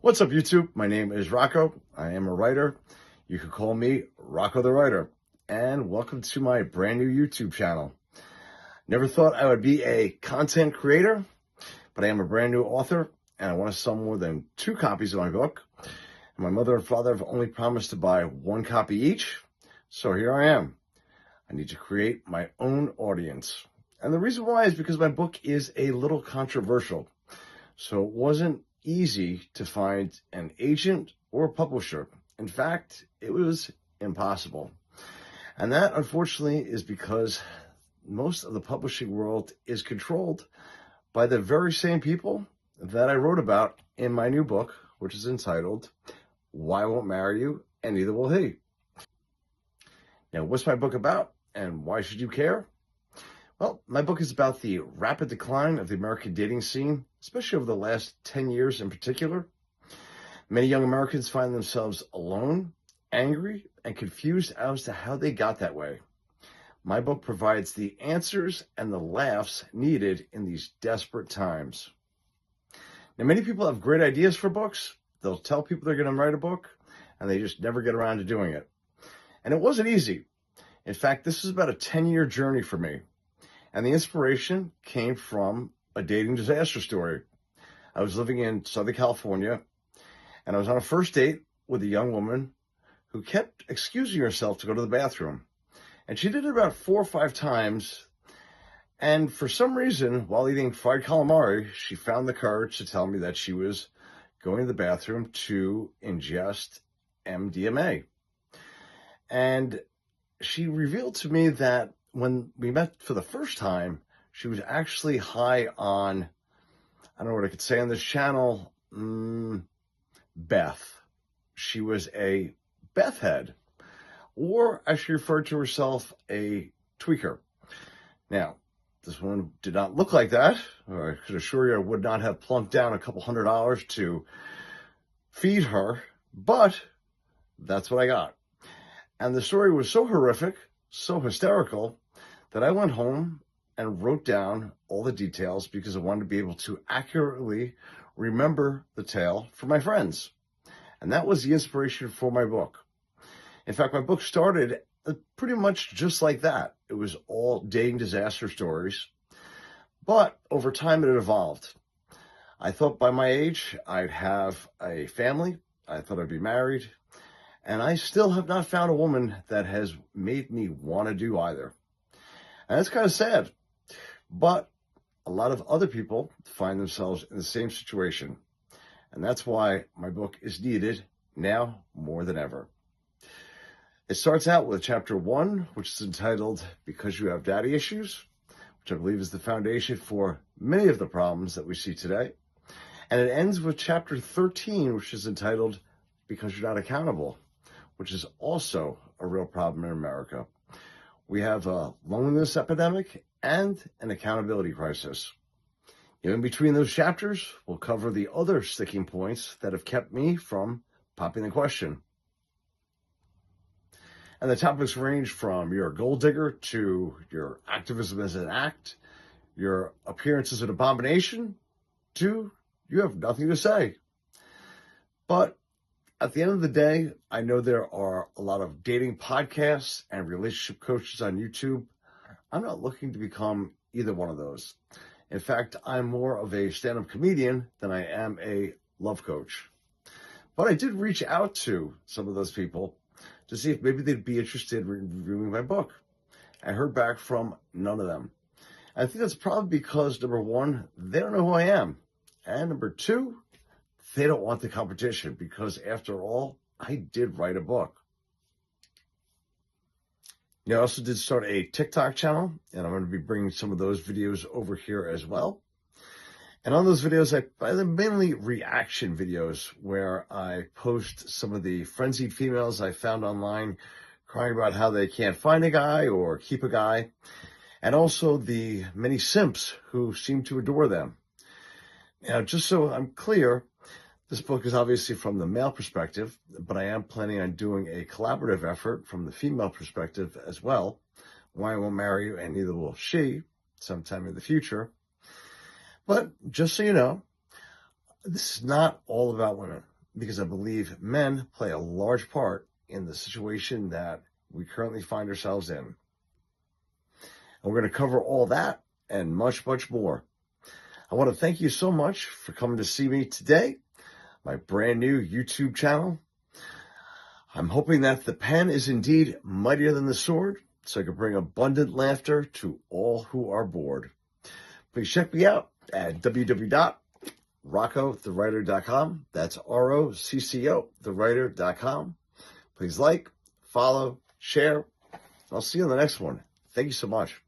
What's up, YouTube? My name is Rocco. I am a writer. You could call me Rocco the Writer. And welcome to my brand new YouTube channel. Never thought I would be a content creator, but I am a brand new author, and I want to sell more than 2 copies of my book. And my mother and father have only promised to buy 1 copy each. So here I am. I need to create my own audience. And the reason why is because my book is a little controversial. So it wasn't easy to find an agent or a publisher. In fact, it was impossible. And that, unfortunately, is because most of the publishing world is controlled by the very same people that I wrote about in my new book, which is entitled, Why I Won't Marry You and Neither Will He. Now, what's my book about and why should you care? Well, my book is about the rapid decline of the American dating scene, especially over the last 10 years in particular. Many young Americans find themselves alone, angry, and confused as to how they got that way. My book provides the answers and the laughs needed in these desperate times. Now, many people have great ideas for books. They'll tell people they're going to write a book, and they just never get around to doing it. And it wasn't easy. In fact, this was about a 10-year journey for me. And the inspiration came from a dating disaster story. I was living in Southern California, and I was on a first date with a young woman who kept excusing herself to go to the bathroom. And she did it about 4 or 5 times. And for some reason, while eating fried calamari, she found the courage to tell me that she was going to the bathroom to ingest MDMA. And she revealed to me that when we met for the first time, she was actually high on, I don't know what I could say on this channel, Beth. She was a Beth head, or as she referred to herself, a tweaker. Now, this woman did not look like that, or I could assure you I would not have plunked down a couple $100 to feed her, but that's what I got. And the story was so horrific, so hysterical, that I went home and wrote down all the details because I wanted to be able to accurately remember the tale for my friends. And that was the inspiration for my book. In fact, my book started pretty much just like that. It was all dating disaster stories. But over time, it evolved. I thought by my age, I'd have a family. I thought I'd be married. And I still have not found a woman that has made me want to do either. And that's kind of sad. But a lot of other people find themselves in the same situation. And that's why my book is needed now more than ever. It starts out with chapter 1, which is entitled, Because You Have Daddy Issues, which I believe is the foundation for many of the problems that we see today. And it ends with chapter 13, which is entitled, Because You're Not Accountable, which is also a real problem in America. We have a loneliness epidemic and an accountability crisis. In between those chapters, we'll cover the other sticking points that have kept me from popping the question. And the topics range from your gold digger to your activism as an act, your appearance as an abomination, to you have nothing to say. But at the end of the day, I know there are a lot of dating podcasts and relationship coaches on YouTube. I'm not looking to become either one of those. In fact, I'm more of a stand-up comedian than I am a love coach. But I did reach out to some of those people to see if maybe they'd be interested in reviewing my book. I heard back from none of them. I think that's probably because, number one, they don't know who I am. And number two, they don't want the competition because, after all, I did write a book. I also did start a TikTok channel, and I'm going to be bringing some of those videos over here as well. And on those videos, they're mainly reaction videos where I post some of the frenzied females I found online crying about how they can't find a guy or keep a guy, and also the many simps who seem to adore them. Now, just so I'm clear, this book is obviously from the male perspective, but I am planning on doing a collaborative effort from the female perspective as well. Why I Won't Marry You and Neither Will She, sometime in the future. But just so you know, This is not all about women, because I believe men play a large part in the situation that we currently find ourselves in. And we're going to cover all that and much, much more. I want to thank you so much for coming to see me today, my brand new YouTube channel. I'm hoping that the pen is indeed mightier than the sword, so I can bring abundant laughter to all who are bored. Please check me out at www.roccotherewriter.com. That's ROCCO, thewriter.com. Please like, follow, share. I'll see you in the next one. Thank you so much.